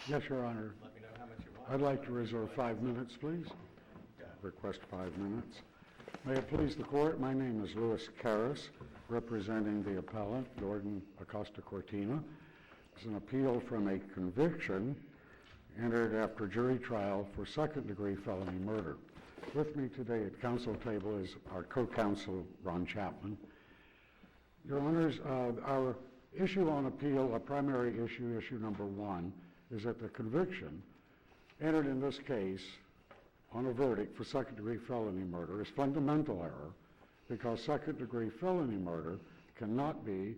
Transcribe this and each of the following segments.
Yes, Your Honor. Let me know how much you want. I'd like to reserve 5 minutes, please. Request 5 minutes. May it please the court, my name is Louis Karras, representing the appellant, Yordana Acosta Cortina. It's an appeal from a conviction entered after jury trial for second-degree felony murder. With me today at counsel table is our co-counsel, Ron Chapman. Your Honors, our issue on appeal, a primary issue, issue number 1, is that the conviction entered in this case on a verdict for second-degree felony murder is fundamental error because second-degree felony murder cannot be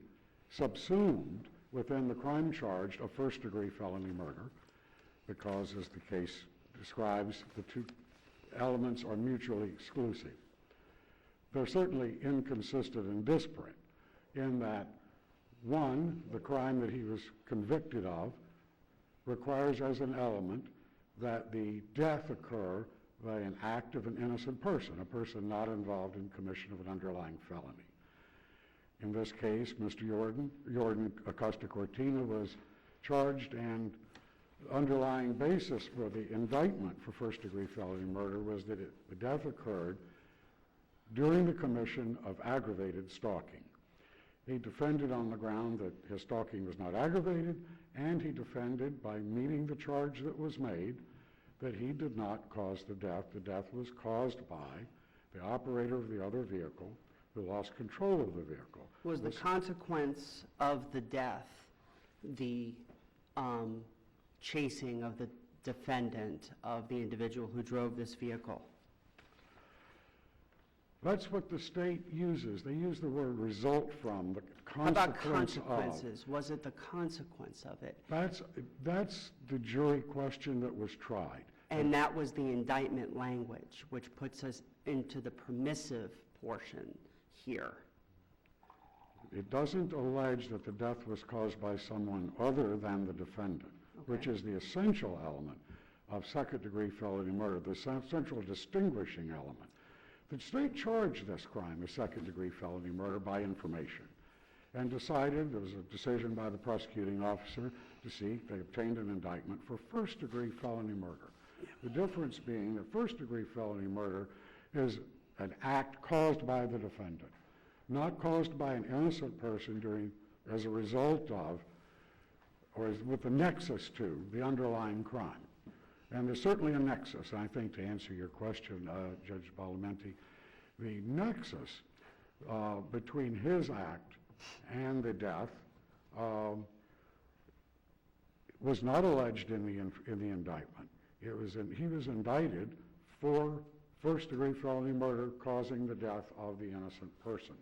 subsumed within the crime charged of first-degree felony murder because, as the case describes, the two elements are mutually exclusive. They're certainly inconsistent and disparate in that, one, the crime that he was convicted of requires as an element that the death occur by an act of an innocent person, a person not involved in commission of an underlying felony. In this case, Mr. Yordana Acosta Cortina was charged, and the underlying basis for the indictment for first-degree felony murder was that the death occurred during the commission of aggravated stalking. He defended on the ground that his stalking was not aggravated, and he defended by meeting the charge that was made that he did not cause the death. The death was caused by the operator of the other vehicle who lost control of the vehicle. Was the consequence of the death the chasing of the defendant, of the individual who drove this vehicle? That's what the state uses. They use the word result from, the How about consequence consequences? Was it the consequence of it? That's the jury question that was tried. And that was the indictment language, which puts us into the permissive portion here. It doesn't allege that the death was caused by someone other than the defendant, which is the essential element of second-degree felony murder, the central distinguishing element. The state charged this crime as second-degree felony murder by information and decided, there was a decision by the prosecuting officer to see, they obtained an indictment for first-degree felony murder. The difference being that first-degree felony murder is an act caused by the defendant, not caused by an innocent person as a result of, or with a nexus to, the underlying crime. And there's certainly a nexus, I think, to answer your question, Judge Balamenti. The nexus between his act and the death was not alleged in the indictment. He was indicted for first-degree felony murder causing the death of the innocent person.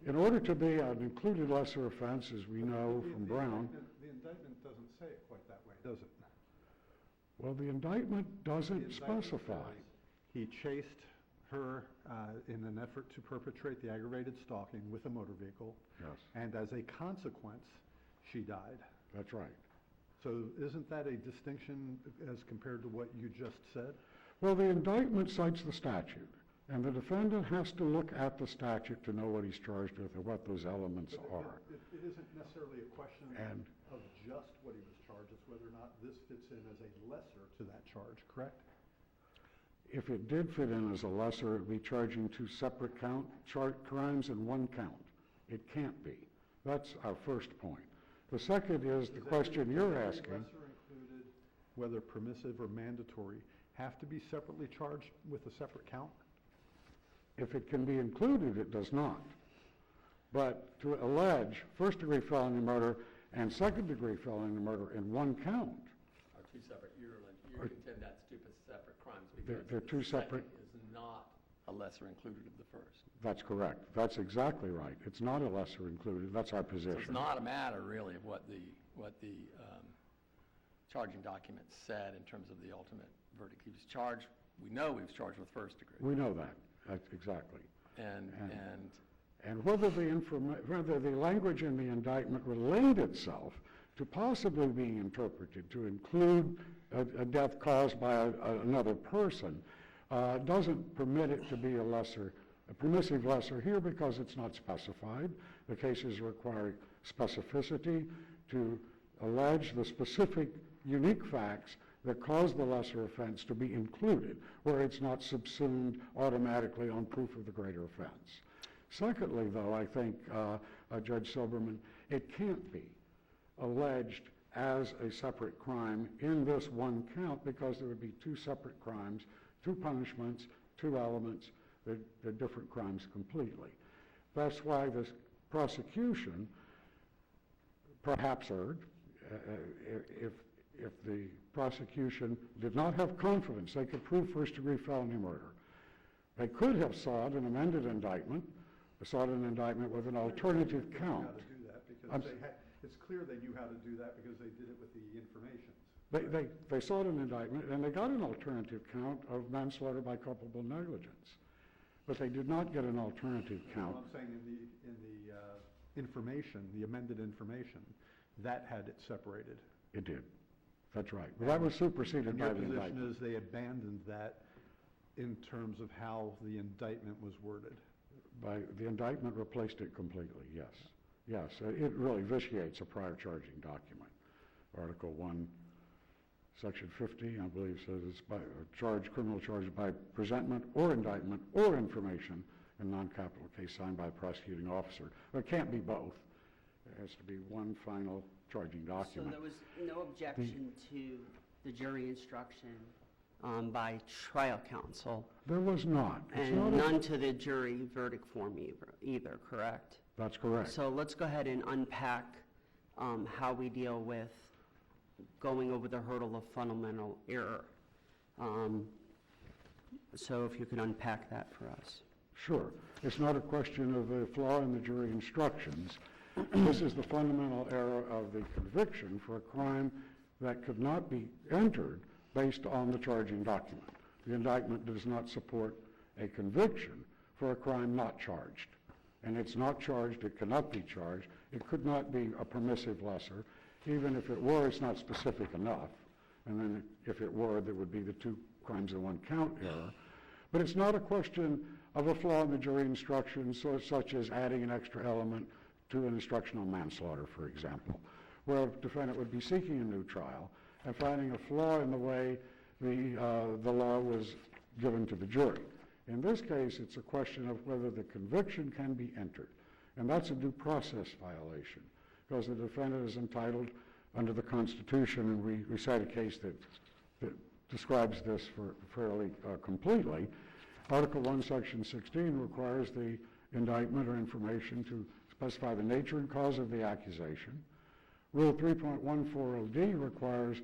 In order to be an included lesser offense, as we know from Brown... The indictment doesn't say it quite that way, does it? Well, the indictment doesn't specify. He chased her in an effort to perpetrate the aggravated stalking with a motor vehicle. Yes. And as a consequence, she died. That's right. So isn't that a distinction as compared to what you just said? Well, the indictment cites the statute, and the defendant has to look at the statute to know what he's charged with or what those elements are. It isn't necessarily a question of just what he was charged, it's whether or not this fits in as a lesser to that charge, correct? If it did fit in as a lesser, it would be charging two separate crimes in one count. It can't be. That's our first point. The second is the question you're asking. Lesser included, whether permissive or mandatory, have to be separately charged with a separate count? If it can be included, it does not. But to allege first-degree felony murder and second-degree felony murder in one count. Are two separate. You contend that's two separate crimes because they're two separate. Is not a lesser included of the first. That's correct. That's exactly right. It's not a lesser included. That's our position. So it's not a matter really of what the charging document said in terms of the ultimate verdict. He was charged. We know he was charged with first degree. We know that. That's exactly. And whether the language in the indictment would lend itself to possibly being interpreted to include a death caused by another person doesn't permit it to be a permissive lesser here because it's not specified. The cases require specificity to allege the specific unique facts that cause the lesser offense to be included, where it's not subsumed automatically on proof of the greater offense. Secondly, though, I think, Judge Silberman, it can't be alleged as a separate crime in this one count because there would be two separate crimes, two punishments, two elements. They're different crimes completely. That's why this prosecution perhaps erred. If the prosecution did not have confidence they could prove first-degree felony murder, they could have sought an amended indictment, sought an indictment with an alternative count. How to do that because it's clear they knew how to do that because they did it with the information. They sought an indictment and they got an alternative count of manslaughter by culpable negligence, but they did not get an alternative count. Well, I'm saying in the information, the amended information, that had it separated. It did. That's right. Well, that was superseded by the indictment. Your position is they abandoned that in terms of how the indictment was worded. The indictment replaced it completely, yes. Yes, it really vitiates a prior charging document. Article 1, Section 50, I believe, says it's by criminal charge by presentment or indictment or information in non-capital case signed by a prosecuting officer. It can't be both. It has to be one final charging document. So there was no objection to the jury instruction by trial counsel? There was not. And none to the jury verdict form either, correct? That's correct. So let's go ahead and unpack how we deal with going over the hurdle of fundamental error. So if you could unpack that for us. Sure. It's not a question of a flaw in the jury instructions. This is the fundamental error of the conviction for a crime that could not be entered based on the charging document. The indictment does not support a conviction for a crime not charged. And it's not charged, it cannot be charged. It could not be a permissive lesser. Even if it were, it's not specific enough. And then if it were, there would be the two crimes in one count error. But it's not a question of a flaw in the jury instructions, such as adding an extra element to an instruction on manslaughter, for example, where a defendant would be seeking a new trial and finding a flaw in the way the law was given to the jury. In this case, it's a question of whether the conviction can be entered. And that's a due process violation, because the defendant is entitled under the Constitution, and we cite a case that describes this fairly completely. Article 1, Section 16 requires the indictment or information to specify the nature and cause of the accusation. Rule 3.140D requires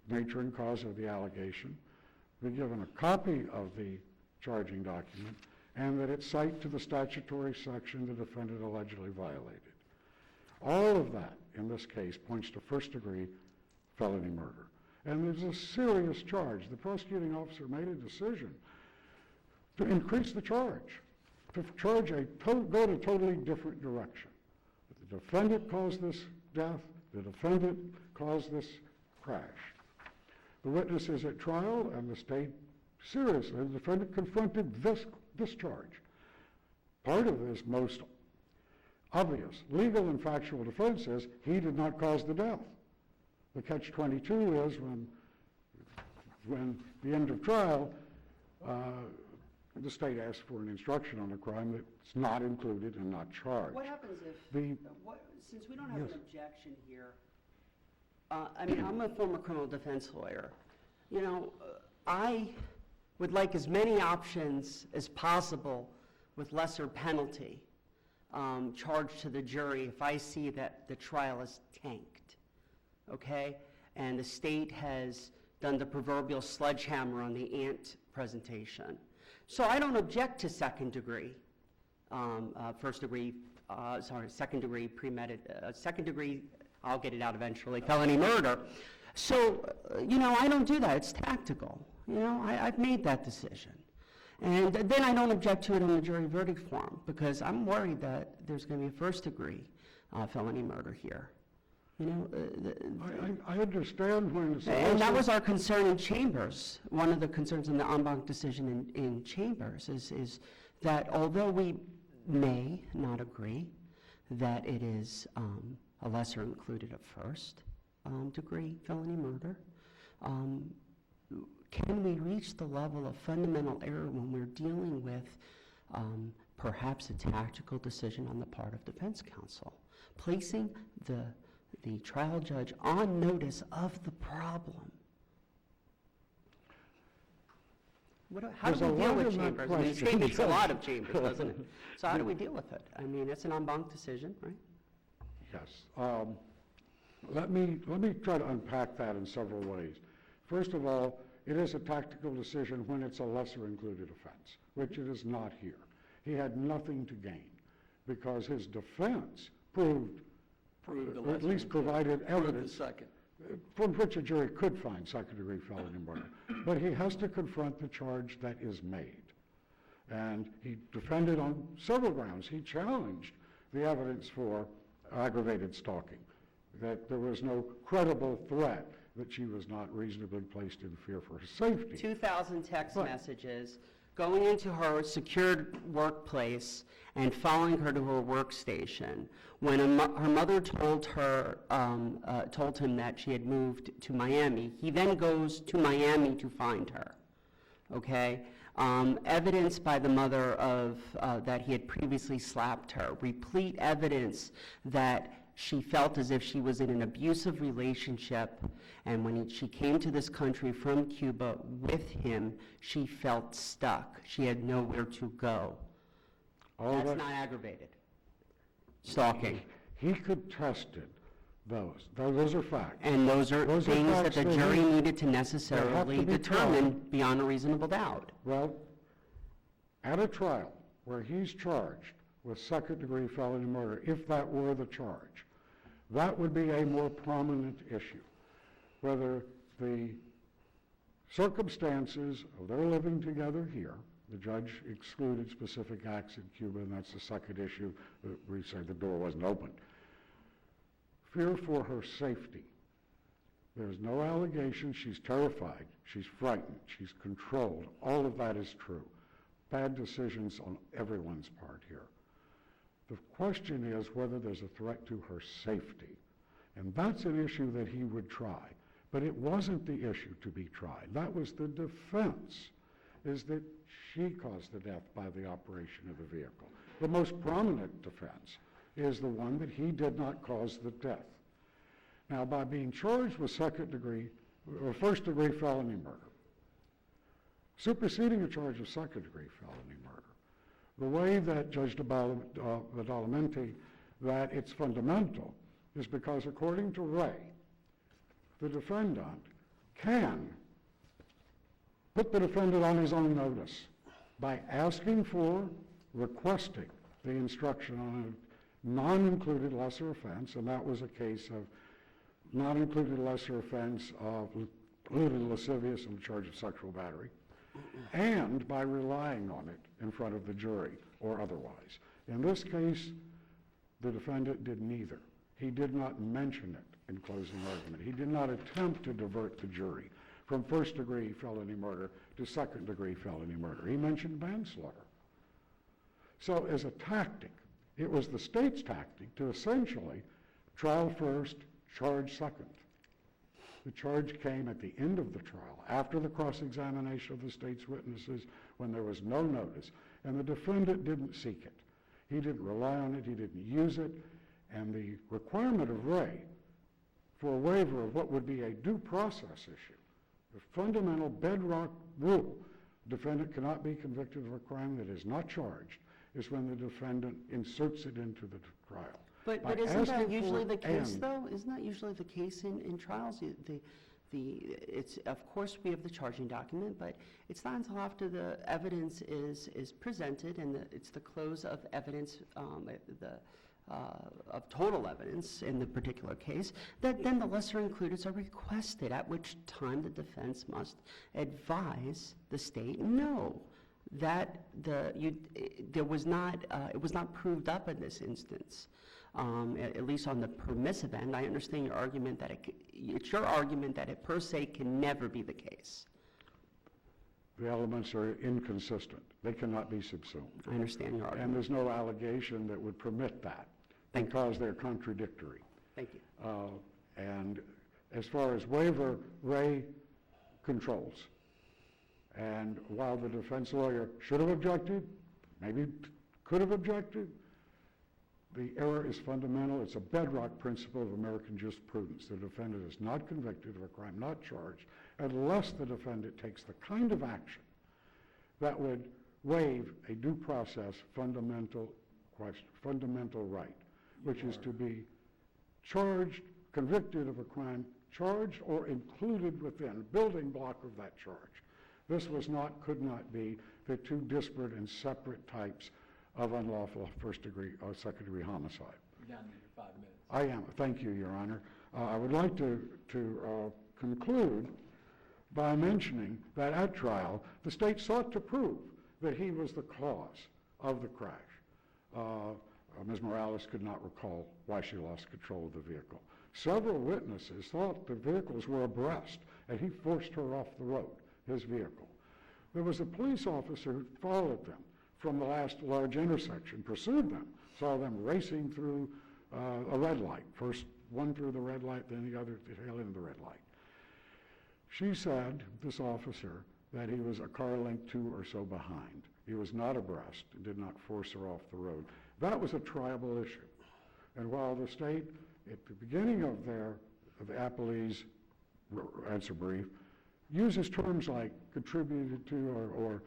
nature and cause of the allegation, be given a copy of the charging document, and that it cite to the statutory section the defendant allegedly violated. All of that, in this case, points to first-degree felony murder. And there's a serious charge. The prosecuting officer made a decision to increase the charge, to charge go to a totally different direction. The defendant caused this death. The defendant caused this crash. The witness is at trial, and the state, seriously, the defendant confronted this charge. Part of this most obvious legal and factual defense is he did not cause the death. The catch-22 is when the end of trial, the state asks for an instruction on a crime that's not included and not charged. What happens if, since we don't have an objection here, I mean, I'm a former criminal defense lawyer. You know, I would like as many options as possible with lesser penalty charged to the jury if I see that the trial is tanked, okay? And the state has done the proverbial sledgehammer on the ant presentation. So I don't object to second degree I'll get it out eventually, felony murder. So, you know, I don't do that. It's tactical. You know, I've made that decision. And then I don't object to it on the jury verdict form because I'm worried that there's going to be a first degree felony murder here. You know, I understand when it's and that was our concern in Chambers. One of the concerns in the en banc decision in Chambers is that although we may not agree that it is a lesser included at first, degree felony murder. Can we reach the level of fundamental error when we're dealing with perhaps a tactical decision on the part of defense counsel, placing the trial judge on notice of the problem? How do There's we a deal lot with in that chambers? I mean, question. it's a lot of chambers, doesn't it? So how do we deal with it? I mean, it's an en banc decision, right? Yes. Let me try to unpack that in several ways. First of all, it is a tactical decision when it's a lesser included offense, which it is not here. He had nothing to gain because his defense proved Prove the or at lesser least included. provided Prove the evidence second. from which a jury could find second-degree felony murder. But he has to confront the charge that is made. And he defended on several grounds. He challenged the evidence for aggravated stalking, that there was no credible threat that she was not reasonably placed in fear for her safety. 2,000 text But- messages going into her secured workplace and following her to her workstation. When her mother told him that she had moved to Miami, he then goes to Miami to find her. Okay? Evidence by the mother of that he had previously slapped her. Replete evidence that she felt as if she was in an abusive relationship, and when she came to this country from Cuba with him, she felt stuck. She had nowhere to go. All That's that- not aggravated stalking. He contested those. Those are facts. And those are Those are things that facts the that jury we- needed to that have necessarily to be determine tried. beyond a reasonable doubt. Well, at a trial where he's charged with second-degree felony murder, if that were the charge, that would be a more prominent issue. Whether the circumstances of their living together here, the judge excluded specific acts in Cuba, and that's the second issue, we say the door wasn't open. Fear for her safety. There's no allegation she's terrified, she's frightened, she's controlled. All of that is true. Bad decisions on everyone's part here. The question is whether there's a threat to her safety. And that's an issue that he would try. But it wasn't the issue to be tried. That was the defense, is that she caused the death by the operation of the vehicle. The most prominent defense is the one that he did not cause the death. Now, by being charged with second-degree or first-degree felony murder, superseding a charge of second-degree felony murder, the way that Judge Badalamenti, that it's fundamental is because according to Ray, the defendant can put the defendant on his own notice by asking for, requesting the instruction on a non-included lesser offense, and that was a case of non-included lesser offense of lewd and lascivious and the charge of sexual battery, and by relying on it in front of the jury or otherwise. In this case, the defendant did neither. He did not mention it in closing argument. He did not attempt to divert the jury from first-degree felony murder to second-degree felony murder. He mentioned manslaughter. So as a tactic, it was the state's tactic to essentially trial first, charge second. The charge came at the end of the trial, after the cross-examination of the state's witnesses, when there was no notice, and the defendant didn't seek it. He didn't rely on it, he didn't use it, and the requirement of Ray for a waiver of what would be a due process issue, the fundamental bedrock rule, defendant cannot be convicted of a crime that is not charged, is when the defendant inserts it into the trial. But By isn't that asking usually for the case, and- though? Isn't that usually the case in trials? It's, of course, we have the charging document, but it's not until after the evidence is presented and it's the close of evidence, of total evidence in the particular case, that then the lesser includeds are requested, at which time the defense must advise the state, no, that it was not proved up in this instance. At least on the permissive end. I understand your argument that it's your argument that it per se can never be the case. The elements are inconsistent. They cannot be subsumed. I understand your And argument. there's no allegation that would permit that Thank you. because they're contradictory. Thank you. And as far as waiver, Ray controls. And while the defense lawyer should have objected, maybe could have objected, the error is fundamental. It's a bedrock principle of American jurisprudence. The defendant is not convicted of a crime not charged unless the defendant takes the kind of action that would waive a due process fundamental right, which is to be charged, convicted of a crime charged or included within, building block of that charge. This was not, could not be the two disparate and separate types of unlawful first-degree or second-degree homicide. You're down to your 5 minutes. I am. Thank you, Your Honor. I would like to conclude by mentioning that at trial, the state sought to prove that he was the cause of the crash. Ms. Morales could not recall why she lost control of the vehicle. Several witnesses thought the vehicles were abreast, and he forced her off the road, his vehicle. There was a police officer who followed them from the last large intersection, pursued them, saw them racing through a red light. First one through the red light, then the other to tail into the red light. She said, this officer, that he was a car length two or so behind. He was not abreast and did not force her off the road. That was a triable issue. And while the state, at the beginning of the appellee's answer brief, uses terms like contributed to or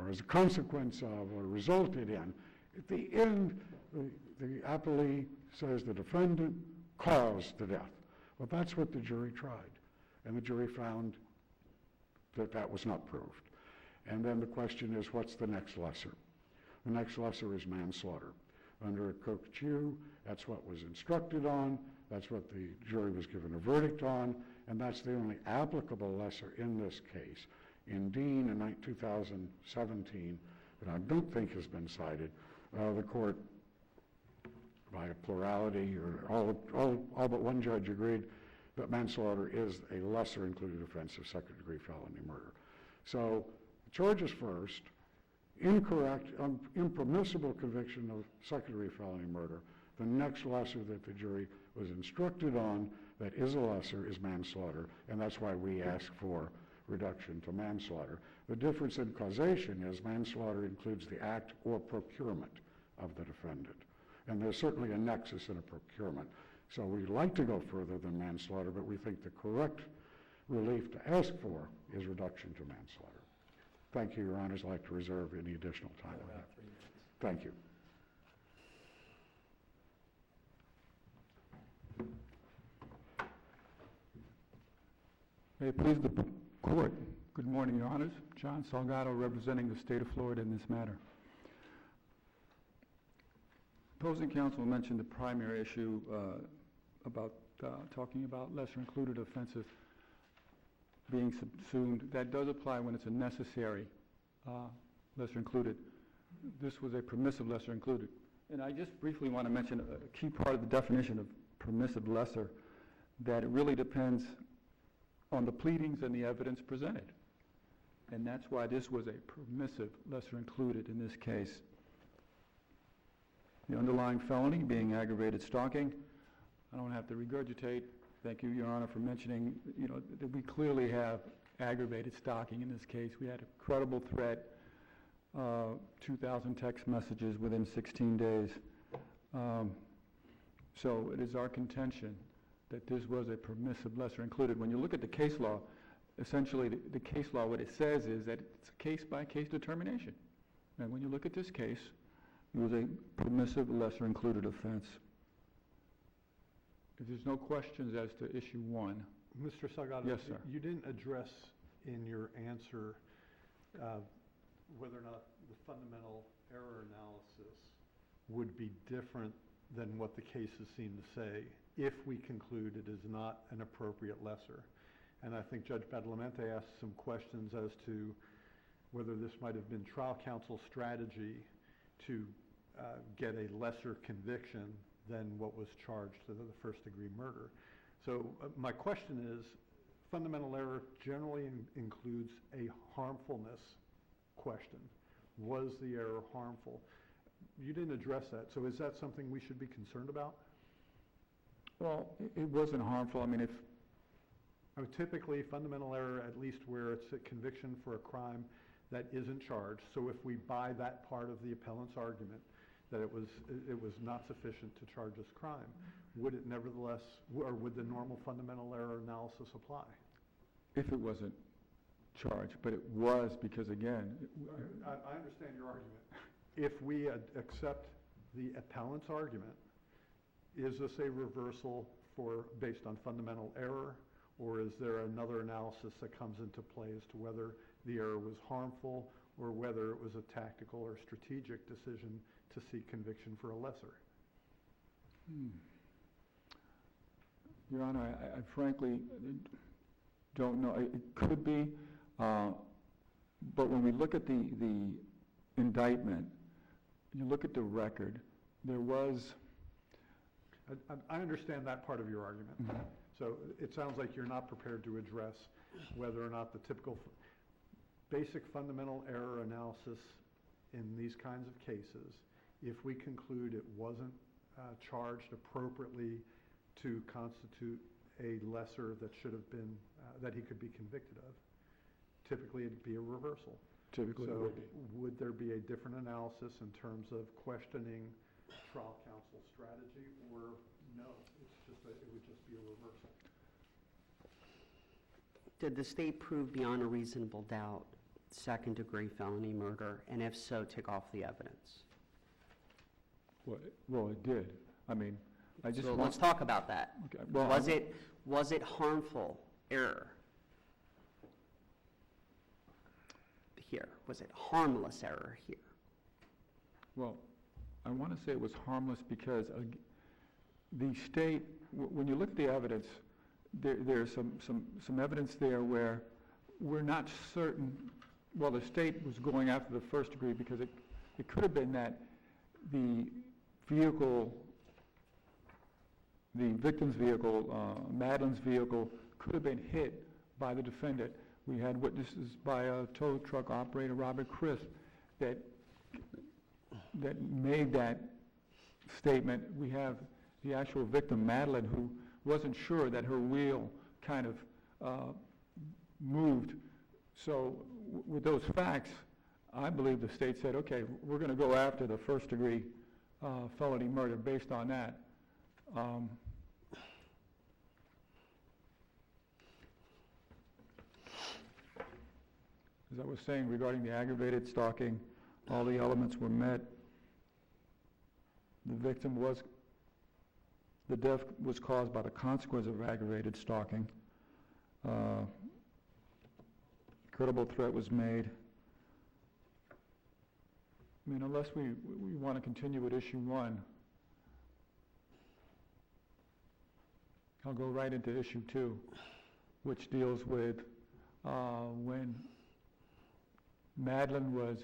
as a consequence of or resulted in, at the end, the appellee says the defendant caused the death. Well, that's what the jury tried. And the jury found that that was not proved. And then the question is, what's the next lesser? The next lesser is manslaughter. Under Koch-Chu, that's what was instructed on, that's what the jury was given a verdict on, and that's the only applicable lesser in this case. In Dean, in 2017, that I don't think has been cited, the court, by a plurality, or all but one judge agreed that manslaughter is a lesser included offense of second-degree felony murder. So, charges first, incorrect, impermissible conviction of second-degree felony murder. The next lesser that the jury was instructed on that is a lesser is manslaughter, and that's why we ask for reduction to manslaughter. The difference in causation is manslaughter includes the act or procurement of the defendant. And there's certainly a nexus in a procurement. So we'd like to go further than manslaughter, but we think the correct relief to ask for is reduction to manslaughter. Thank you, Your Honors. I'd like to reserve any additional time. About 3 minutes. Thank you. May it please the court. Good morning, Your Honors. John Salgado, representing the state of Florida in this matter. Opposing counsel mentioned the primary issue about talking about lesser included offenses being subsumed. That does apply when it's a necessary lesser included. This was a permissive lesser included. And I just briefly want to mention a key part of the definition of permissive lesser, that it really depends on the pleadings and the evidence presented. And that's why this was a permissive lesser included in this case. The underlying felony being aggravated stalking, I don't have to regurgitate. Thank you, Your Honor, for mentioning, that we clearly have aggravated stalking in this case. We had a credible threat, 2,000 text messages within 16 days. So it is our contention that this was a permissive lesser included. When you look at the case law, essentially the case law, what it says is that it's a case-by-case determination. And when you look at this case, it was a permissive lesser included offense. If there's no questions as to issue one. Mr. Salgado, Yes, sir. You didn't address in your answer whether or not the fundamental error analysis would be different than what the cases seem to say if we conclude it is not an appropriate lesser. And I think Judge Badalamenti asked some questions as to whether this might have been trial counsel's strategy to get a lesser conviction than what was charged to the first-degree murder. So my question is, fundamental error generally includes a harmfulness question. Was the error harmful? You didn't address that, so is that something we should be concerned about? Well, it wasn't harmful. I mean, Typically, fundamental error, at least where it's a conviction for a crime that isn't charged. So if we buy that part of the appellant's argument, that it was not sufficient to charge this crime, would it nevertheless, or would the normal fundamental error analysis apply? If it wasn't charged, but it was because, again, I understand your argument. If we accept the appellant's argument, is this a reversal based on fundamental error, or is there another analysis that comes into play as to whether the error was harmful or whether it was a tactical or strategic decision to seek conviction for a lesser? Your Honor, I frankly don't know. It could be, but when we look at the indictment, you look at the record, there was... I understand that part of your argument. Mm-hmm. So it sounds like you're not prepared to address whether or not the typical basic fundamental error analysis in these kinds of cases, if we conclude it wasn't charged appropriately to constitute a lesser that should have been, that he could be convicted of, typically it'd be a reversal. Typically it So would be. would there be a different analysis in terms of questioning trial counsel strategy, or no, it would just be a reversal? Did the state prove beyond a reasonable doubt second-degree felony murder, and if so, take off the evidence? Well, it did. I mean, I just So want... let's talk about that. Okay, well, Was it harmful error here? Was it harmless error here? Well, I want to say it was harmless because the state, when you look at the evidence, there's some evidence there where we're not certain. Well, the state was going after the first degree because it could have been that the vehicle, the victim's vehicle, Madeline's vehicle, could have been hit by the defendant. We had witnesses by a tow truck operator, Robert Crisp, that made that statement. We have the actual victim, Madeline, who wasn't sure that her wheel kind of moved. So with those facts, I believe the state said, okay, we're going to go after the first degree felony murder based on that. As I was saying, regarding the aggravated stalking, all the elements were met. The death was caused by the consequence of aggravated stalking. Credible threat was made. I mean, unless we want to continue with issue 1, I'll go right into issue 2, which deals with when Madeline was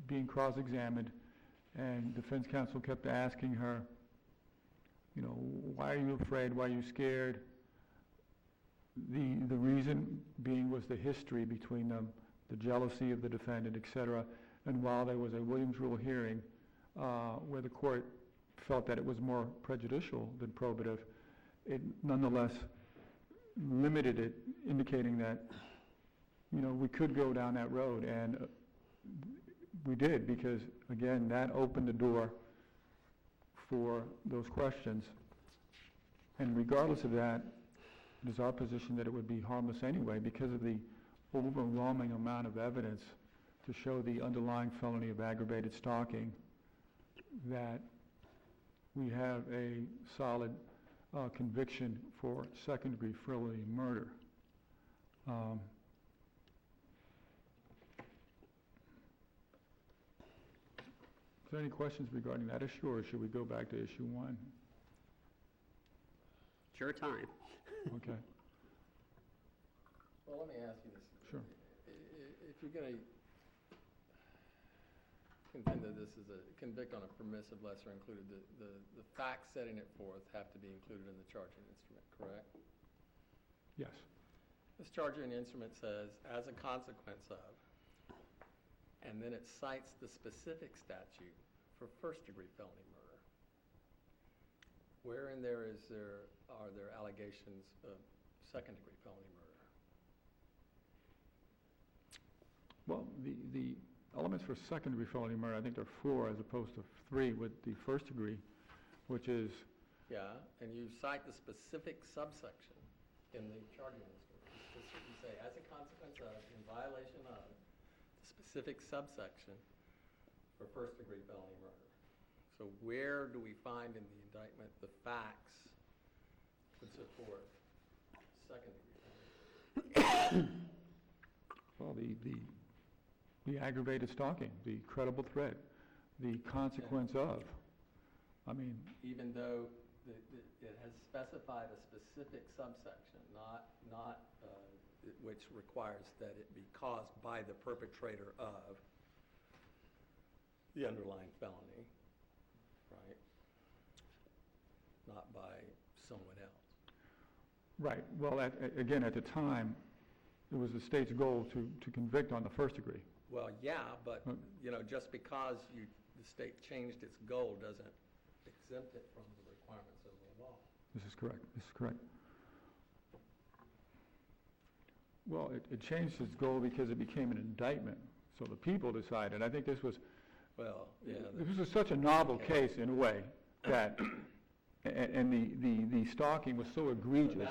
being cross-examined, and defense counsel kept asking her, you know, why are you afraid? Why are you scared? The reason being was the history between them, the jealousy of the defendant, etc. And while there was a Williams Rule hearing where the court felt that it was more prejudicial than probative, it nonetheless limited it, indicating that, you know, we could go down that road, and we did, because, again, that opened the door for those questions. And regardless of that, it is our position that it would be harmless anyway because of the overwhelming amount of evidence to show the underlying felony of aggravated stalking, that we have a solid conviction for second-degree felony murder. Is there any questions regarding that issue, or should we go back to issue 1? It's your time. Okay. Well, let me ask you this. Sure. If you're going to contend that this is a convict on a permissive lesser included, the facts setting it forth have to be included in the charging instrument, correct? Yes. This charging instrument says, as a consequence of, and then it cites the specific statute for first-degree felony murder. Where in there are there allegations of second-degree felony murder? Well, the elements for second-degree felony murder, I think there are 4 as opposed to 3 with the first degree, which is, Yeah, and you cite the specific subsection in the charging instrument. You say, as a consequence of, in violation of, the specific subsection for first-degree felony murder. So where do we find in the indictment the facts to support second-degree felony murder? well, the aggravated stalking, the credible threat, the consequence of. I mean, Even though it has specified a specific subsection, not which requires that it be caused by the perpetrator of the underlying felony, right? Not by someone else. right, well, again, at the time, it was the state's goal to convict on the first degree. Well, yeah, but, just because the state changed its goal doesn't exempt it from the requirements of the law. This is correct, this is correct. Well, it changed its goal because it became an indictment, so the people decided. I think this was, Well, yeah. this was such a novel case in a way that, and the stalking was so egregious.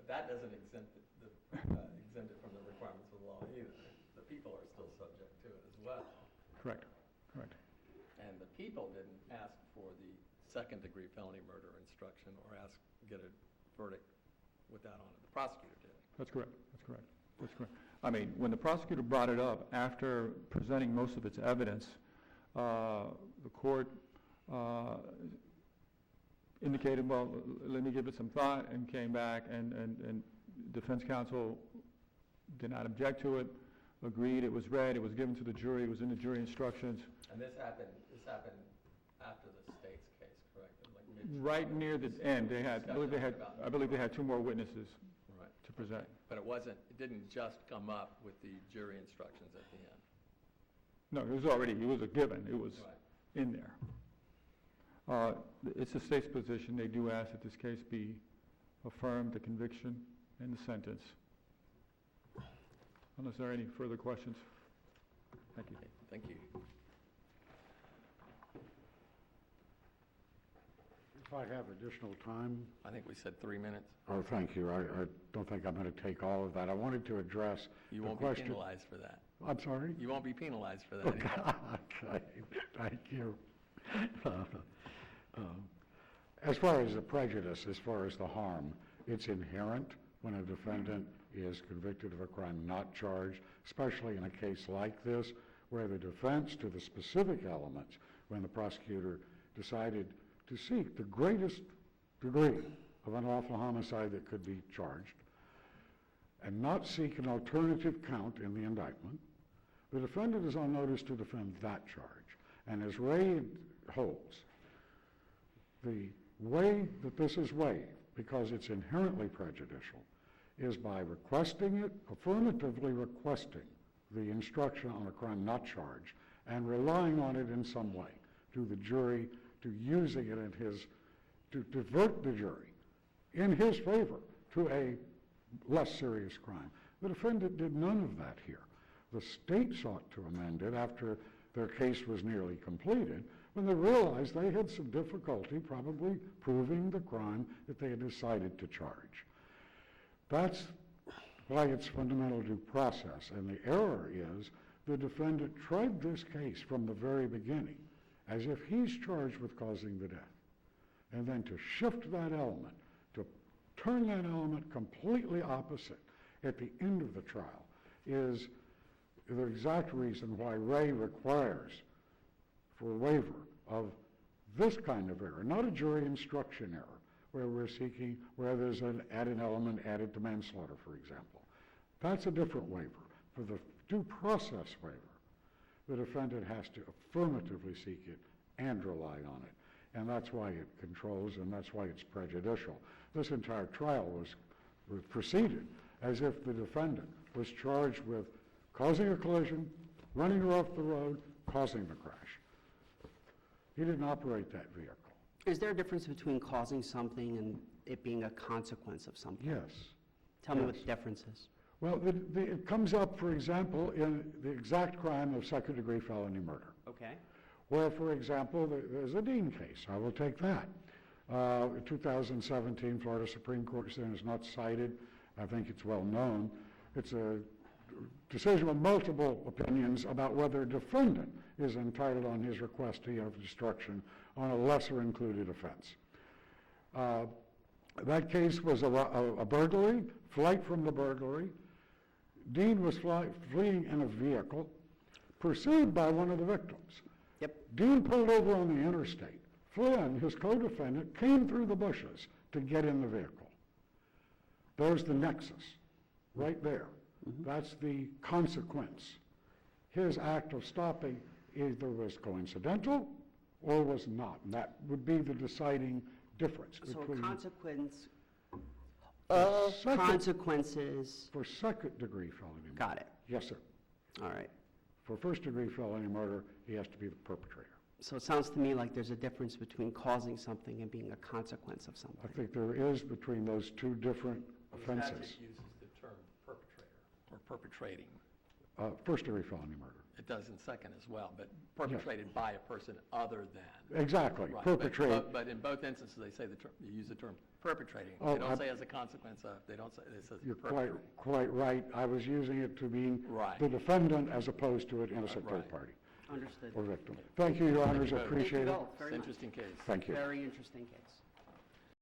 That doesn't exempt it from the requirements of the law either. The people are still subject to it as well. Correct, correct. And the people didn't ask for the second-degree felony murder instruction or get a verdict with that on it. The prosecutor did. That's correct, that's correct, that's correct. I mean, when the prosecutor brought it up, after presenting most of its evidence, the court indicated, well, let me give it some thought, and came back, and defense counsel did not object to it, agreed, it was read, it was given to the jury, it was in the jury instructions. And this happened after the state's case, correct? Right near the end, I believe they had 2 more witnesses to present. But it didn't just come up with the jury instructions at the end. No, it was a given, it was in there. It's the state's position, they do ask that this case be affirmed, the conviction and the sentence. Unless there are any further questions. Thank you. Thank you. If I have additional time. I think we said 3 minutes. Oh, thank you. I don't think I'm going to take all of that. I wanted to address You the won't question. be penalized for that. I'm sorry? You won't be penalized for that. Okay, thank you. As far as the prejudice, as far as the harm, it's inherent when a defendant is convicted of a crime not charged, especially in a case like this, where the defense to the specific elements, when the prosecutor decided to seek the greatest degree of unlawful homicide that could be charged, and not seek an alternative count in the indictment, the defendant is on notice to defend that charge. And as Ray holds, the way that this is waived, because it's inherently prejudicial, is by requesting it, affirmatively requesting the instruction on a crime not charged, and relying on it in some way to the jury, to using it in to divert the jury in his favor to a less serious crime. The defendant did none of that here. The state sought to amend it after their case was nearly completed, when they realized they had some difficulty probably proving the crime that they had decided to charge. That's why it's fundamental due process, and the error is the defendant tried this case from the very beginning as if he's charged with causing the death, and then to shift that element, to turn that element completely opposite at the end of the trial is the exact reason why Ray requires for a waiver of this kind of error, not a jury instruction error, where we're seeking, where there's an added element added to manslaughter, for example. That's a different waiver. For the due process waiver, the defendant has to affirmatively seek it and rely on it. And that's why it controls, and that's why it's prejudicial. This entire trial was proceeded as if the defendant was charged with causing a collision, running her off the road, causing the crash. He didn't operate that vehicle. Is there a difference between causing something it being a consequence of something? Yes. Tell me what yes. the difference is. Well, it comes up, for example, in the exact crime of second-degree felony murder, Okay. where, for example, there's a Dean case. I will take that. 2017 Florida Supreme Court decision is not cited. I think it's well known. It's a decision with multiple opinions about whether a defendant is entitled on his request of destruction on a lesser included offense. That case was a burglary, flight from the burglary. Dean was fleeing in a vehicle, pursued by one of the victims. Yep. Dean pulled over on the interstate. Flynn, his co-defendant, came through the bushes to get in the vehicle. There's the nexus, right there. That's the consequence. His act of stopping either was coincidental or was not. And that would be the deciding difference So a between... consequence of second- consequences. For second-degree felony murder. Got it. Yes, sir. All right. For first-degree felony murder, he has to be the perpetrator. So it sounds to me like there's a difference between causing something and being a consequence of I something. think there is between those two different The offenses. statute uses the term perpetrator or perpetrating. First-degree felony murder. It does in second as well, but perpetrated by a person other than. Exactly, Right, perpetrate. But in both instances, they say you use the term perpetrating. Oh, They don't I- say as a consequence of, they don't say, it says You're perpetrating. quite right. I was using it to mean Right. the defendant as opposed to an innocent Right. third party Understood. or victim. Thank you, Your Honors, I Thank you appreciate it. both very It's an much. interesting case. Thank you. Very interesting case.